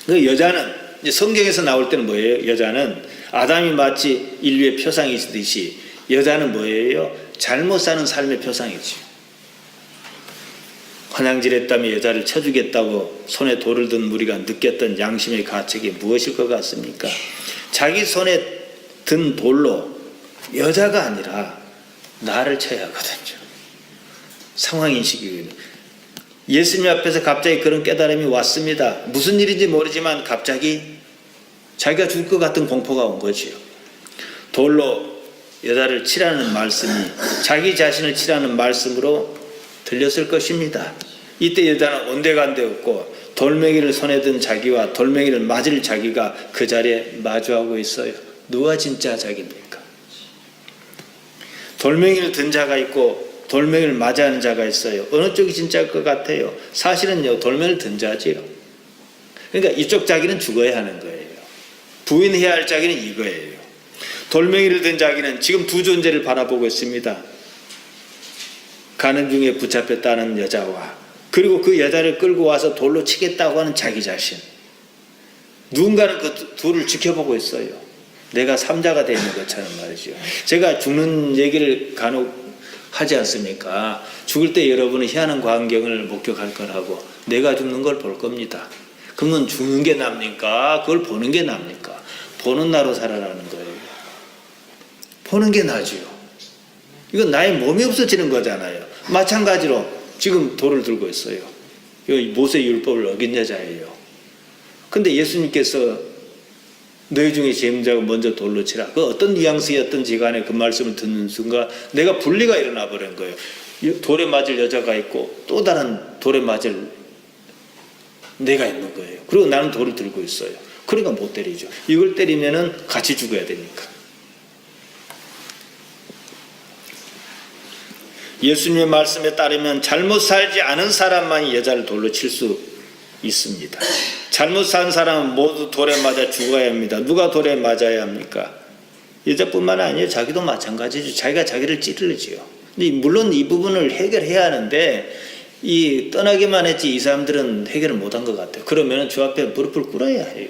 그 여자는 이제 성경에서 나올 때는 뭐예요? 여자는 아담이 마치 인류의 표상이듯이 여자는 뭐예요? 잘못 사는 삶의 표상이지요. 환양질했다며 여자를 쳐주겠다고 손에 돌을 든 무리가 느꼈던 양심의 가책이 무엇일 것 같습니까? 자기 손에 든 돌로 여자가 아니라 나를 쳐야 하거든요. 상황인식이거든요. 예수님 앞에서 갑자기 그런 깨달음이 왔습니다. 무슨 일인지 모르지만 갑자기 자기가 죽을 것 같은 공포가 온 거지요. 돌로 여자를 치라는 말씀이 자기 자신을 치라는 말씀으로 들렸을 것입니다. 이때 여자는 온데간데 없고 돌멩이를 손에 든 자기와 돌멩이를 맞을 자기가 그 자리에 마주하고 있어요. 누가 진짜 자기입니까? 돌멩이를 든 자가 있고 돌멩이를 맞이하는 자가 있어요. 어느 쪽이 진짜일 것 같아요? 사실은요, 돌멩이를 든 자지요. 그러니까 이쪽 자기는 죽어야 하는 거예요. 부인해야 할 자기는 이거예요. 돌멩이를 든 자기는 지금 두 존재를 바라보고 있습니다. 가는 중에 붙잡혔다는 여자와 그리고 그 여자를 끌고 와서 돌로 치겠다고 하는 자기 자신. 누군가는 그 둘을 지켜보고 있어요. 내가 삼자가 되는 것처럼 말이죠. 제가 죽는 얘기를 간혹 하지 않습니까? 죽을 때 여러분은 희한한 광경을 목격할 거라고. 내가 죽는 걸 볼 겁니다. 그러면 죽는 게 납니까? 그걸 보는 게 납니까? 보는 나로 살아라는 거예요. 보는 게 나지요. 이건 나의 몸이 없어지는 거잖아요. 마찬가지로 지금 돌을 들고 있어요. 모세 율법을 어긴 여자예요. 근데 예수님께서 너희 중에 죄인자가 먼저 돌로 치라. 그 어떤 뉘앙스였던지 간에 그 말씀을 듣는 순간 내가 분리가 일어나 버린 거예요. 돌에 맞을 여자가 있고 또 다른 돌에 맞을 내가 있는 거예요. 그리고 나는 돌을 들고 있어요. 그러니까 못 때리죠. 이걸 때리면은 같이 죽어야 되니까. 예수님의 말씀에 따르면 잘못 살지 않은 사람만이 여자를 돌로 칠 수 있습니다. 잘못 산 사람은 모두 돌에 맞아 죽어야 합니다. 누가 돌에 맞아야 합니까? 여자뿐만 아니에요. 자기도 마찬가지죠. 자기가 자기를 찌르지요. 물론 이 부분을 해결해야 하는데 떠나기만 했지 이 사람들은 해결을 못한 것 같아요. 그러면 주 앞에 무릎을 꿇어야 해요.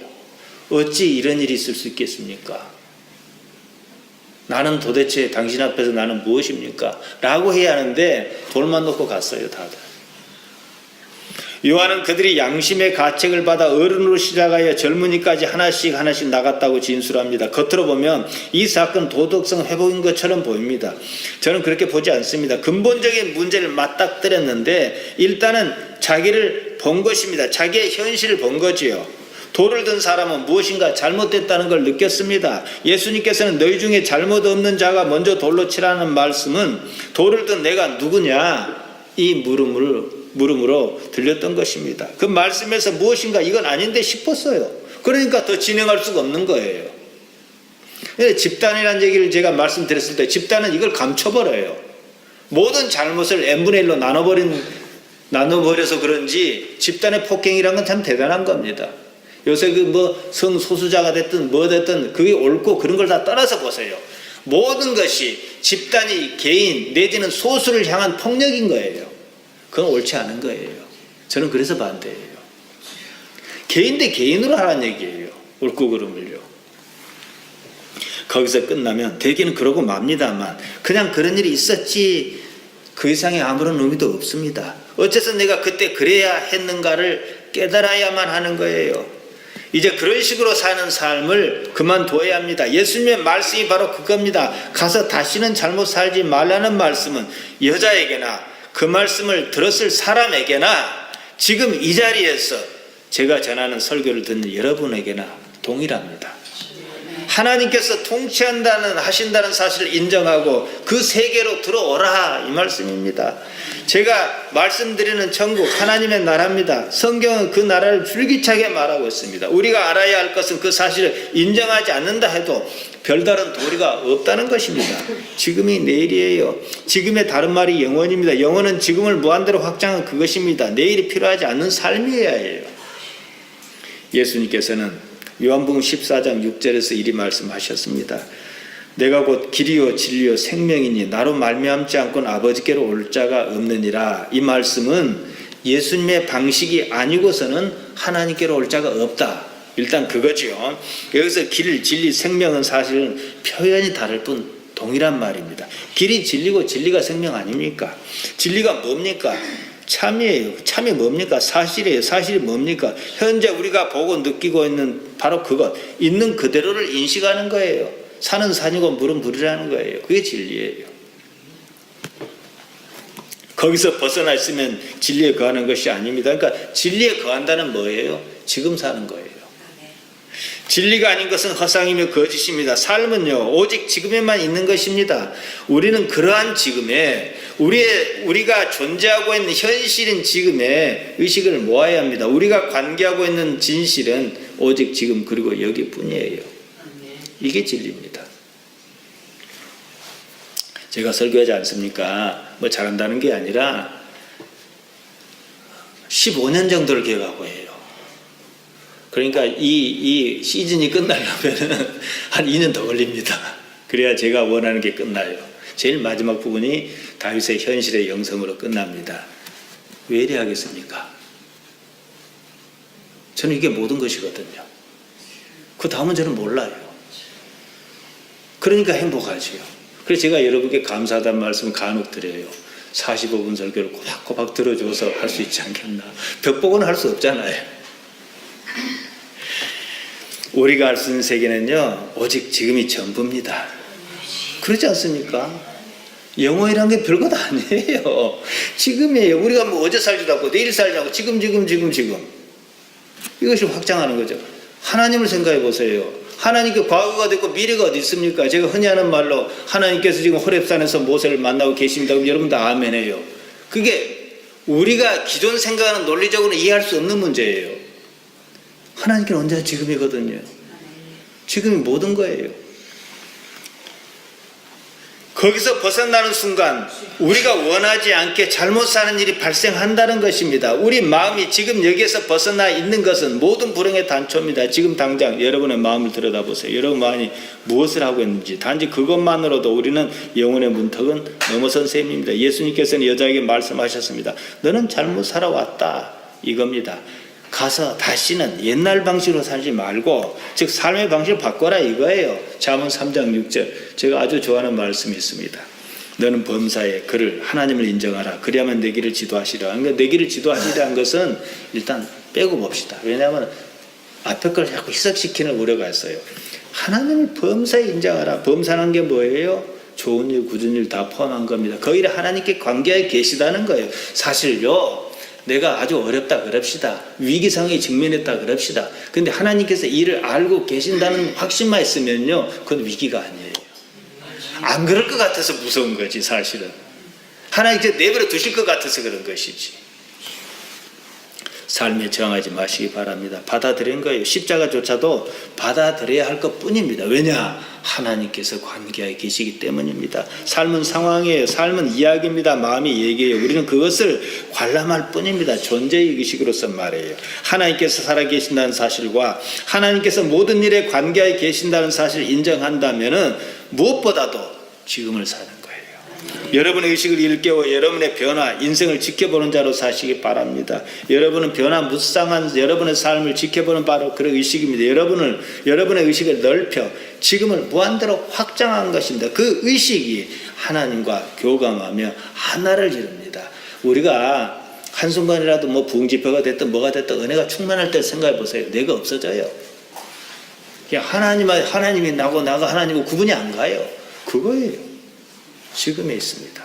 어찌 이런 일이 있을 수 있겠습니까? 나는 도대체 당신 앞에서 나는 무엇입니까? 라고 해야 하는데 돌만 놓고 갔어요, 다들. 요한은 그들이 양심의 가책을 받아 어른으로 시작하여 젊은이까지 하나씩 나갔다고 진술합니다. 겉으로 보면 이 사건 도덕성 회복인 것처럼 보입니다. 저는 그렇게 보지 않습니다. 근본적인 문제를 맞닥뜨렸는데 일단은 자기를 본 것입니다. 자기의 현실을 본 거지요. 돌을 든 사람은 무엇인가 잘못됐다는 걸 느꼈습니다. 예수님께서는 너희 중에 잘못 없는 자가 먼저 돌로 치라는 말씀은 돌을 든 내가 누구냐 이 물음으로 들렸던 것입니다. 그 말씀에서 무엇인가 이건 아닌데 싶었어요. 그러니까 더 진행할 수가 없는 거예요. 집단이라는 얘기를 제가 말씀드렸을 때 집단은 이걸 감춰버려요. 모든 잘못을 n분의 1로 나눠버려서 그런지 집단의 폭행이란 건 참 대단한 겁니다. 요새 성소수자가 됐든 뭐 됐든 그게 옳고 그런 걸 다 떠나서 보세요. 모든 것이 집단이 개인 내지는 소수를 향한 폭력인 거예요. 그건 옳지 않은 거예요. 저는 그래서 반대예요. 개인 대 개인으로 하라는 얘기예요. 옳고 그름을요. 거기서 끝나면 대개는 그러고 맙니다만 그냥 그런 일이 있었지 그 이상의 아무런 의미도 없습니다. 어째서 내가 그때 그래야 했는가를 깨달아야만 하는 거예요. 이제 그런 식으로 사는 삶을 그만둬야 합니다. 예수님의 말씀이 바로 그겁니다. 가서 다시는 잘못 살지 말라는 말씀은 여자에게나 그 말씀을 들었을 사람에게나 지금 이 자리에서 제가 전하는 설교를 듣는 여러분에게나 동일합니다. 하나님께서 하신다는 사실을 인정하고 그 세계로 들어오라, 이 말씀입니다. 제가 말씀드리는 천국 하나님의 나라입니다. 성경은 그 나라를 줄기차게 말하고 있습니다. 우리가 알아야 할 것은 그 사실을 인정하지 않는다 해도 별다른 도리가 없다는 것입니다. 지금이 내일이에요. 지금의 다른 말이 영원입니다. 영원은 지금을 무한대로 확장한 그것입니다. 내일이 필요하지 않는 삶이어야 해요. 예수님께서는 요한복음 14장 6절에서 이리 말씀하셨습니다. 내가 곧 길이요 진리요 생명이니 나로 말미암지 않고는 아버지께로 올 자가 없느니라. 이 말씀은 예수님의 방식이 아니고서는 하나님께로 올 자가 없다. 일단 그거지요. 여기서 길, 진리, 생명은 사실은 표현이 다를 뿐 동일한 말입니다. 길이 진리고 진리가 생명 아닙니까? 진리가 뭡니까? 참이에요. 참이 뭡니까? 사실이에요. 사실이 뭡니까? 현재 우리가 보고 느끼고 있는 바로 그것, 있는 그대로를 인식하는 거예요. 산은 산이고 물은 물이라는 거예요. 그게 진리예요. 거기서 벗어나 있으면 진리에 거하는 것이 아닙니다. 그러니까 진리에 거한다는 뭐예요? 지금 사는 거예요. 진리가 아닌 것은 허상이며 거짓입니다. 삶은요 오직 지금에만 있는 것입니다. 우리는 그러한 지금에 우리가 존재하고 있는 현실인 지금에 의식을 모아야 합니다. 우리가 관계하고 있는 진실은 오직 지금 그리고 여기뿐이에요. 이게 진리입니다. 제가 설교하지 않습니까? 뭐 잘한다는 게 아니라 15년 정도를 기억하고 해요. 그러니까 이 시즌이 끝나려면 한 2년 더 걸립니다. 그래야 제가 원하는 게 끝나요. 제일 마지막 부분이 다윗의 현실의 영성으로 끝납니다. 왜 이래 하겠습니까? 저는 이게 모든 것이거든요. 그 다음은 저는 몰라요. 그러니까 행복하지요. 그래서 제가 여러분께 감사하다는 말씀을 간혹 드려요. 45분 설교를 꼬박꼬박 들어줘서 할 수 있지 않겠나. 벽보고는 할 수 없잖아요. 우리가 알 수 있는 세계는요 오직 지금이 전부입니다. 그렇지 않습니까? 영혼이란 게 별것 아니에요. 지금이에요. 우리가 뭐 어제 살지도 않고 내일 살지 않고 지금 이것이 확장하는 거죠. 하나님을 생각해 보세요. 하나님께 과거가 됐고 미래가 어디 있습니까? 제가 흔히 하는 말로 하나님께서 지금 호렙산에서 모세를 만나고 계십니다. 그럼 여러분 다 아멘해요. 그게 우리가 기존 생각하는 논리적으로 이해할 수 없는 문제예요. 하나님께는 언제나 지금이거든요. 지금이 모든 거예요. 거기서 벗어나는 순간 우리가 원하지 않게 잘못 사는 일이 발생한다는 것입니다. 우리 마음이 지금 여기에서 벗어나 있는 것은 모든 불행의 단초입니다. 지금 당장 여러분의 마음을 들여다보세요. 여러분 마음이 무엇을 하고 있는지 단지 그것만으로도 우리는 영혼의 문턱은 넘어선 셈입니다. 예수님께서는 여자에게 말씀하셨습니다. 너는 잘못 살아왔다 이겁니다. 가서 다시는 옛날 방식으로 살지 말고 즉 삶의 방식을 바꿔라 이거예요. 잠언 3장 6절 제가 아주 좋아하는 말씀이 있습니다. 너는 범사에 그를 하나님을 인정하라. 그래야만 내 길을 지도하시라. 그러니까 내 길을 지도하시라는 것은 일단 빼고 봅시다. 왜냐하면 앞에 걸 자꾸 희석시키는 우려가 있어요. 하나님을 범사에 인정하라. 범사는 게 뭐예요? 좋은 일, 굳은 일 다 포함한 겁니다. 그 일에 하나님께 관계에 계시다는 거예요. 사실요 내가 아주 어렵다 그럽시다. 위기상에 직면했다 그럽시다. 근데 하나님께서 이를 알고 계신다는 확신만 있으면요 그건 위기가 아니에요. 안 그럴 것 같아서 무서운 거지 사실은. 하나님께서 내버려 두실 것 같아서 그런 것이지. 삶에 저항하지 마시기 바랍니다. 받아들인 거예요. 십자가조차도 받아들여야 할 것뿐입니다. 왜냐? 하나님께서 관계하에 계시기 때문입니다. 삶은 상황이에요. 삶은 이야기입니다. 마음이 얘기해요. 우리는 그것을 관람할 뿐입니다. 존재의 의식으로서 말이에요. 하나님께서 살아계신다는 사실과 하나님께서 모든 일에 관계하에 계신다는 사실을 인정한다면 무엇보다도 지금을 사는 거예요. 여러분의 의식을 일깨워 여러분의 변화, 인생을 지켜보는 자로 사시기 바랍니다. 여러분은 변화무쌍한 여러분의 삶을 지켜보는 바로 그런 의식입니다. 여러분의 의식을 넓혀 지금을 무한대로 확장한 것입니다. 그 의식이 하나님과 교감하며 하나를 이룹니다. 우리가 한순간이라도 뭐 부흥지표가 됐든 뭐가 됐든 은혜가 충만할 때 생각해 보세요. 내가 없어져요. 그냥 하나님이 나고 나가 하나님과 구분이 안 가요. 그거예요. 지금에 있습니다.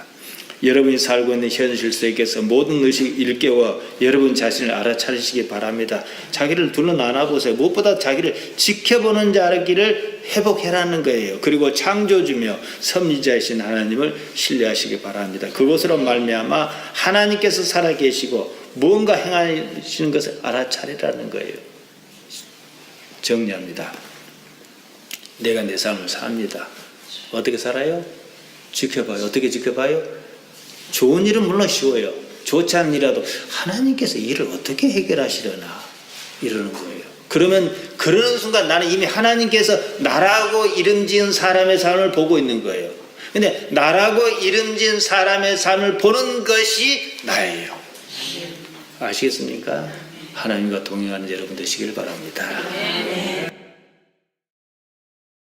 여러분이 살고 있는 현실 속에서 모든 의식 일깨워 여러분 자신을 알아차리시기 바랍니다. 자기를 둘러 나눠보세요. 무엇보다 자기를 지켜보는 자기를 회복해라는 거예요. 그리고 창조주며 섭리자이신 하나님을 신뢰하시기 바랍니다. 그것으로 말미암아 하나님께서 살아계시고 무언가 행하시는 것을 알아차리라는 거예요. 정리합니다. 내가 내 삶을 삽니다. 어떻게 살아요? 지켜봐요. 어떻게 지켜봐요? 좋은 일은 물론 쉬워요. 좋지 않은 일이라도 하나님께서 일을 어떻게 해결하시려나 이러는 거예요. 그러면 그러는 순간 나는 이미 하나님께서 나라고 이름 지은 사람의 삶을 보고 있는 거예요. 근데 나라고 이름 지은 사람의 삶을 보는 것이 나예요. 아시겠습니까? 하나님과 동행하는 여러분 되시길 바랍니다.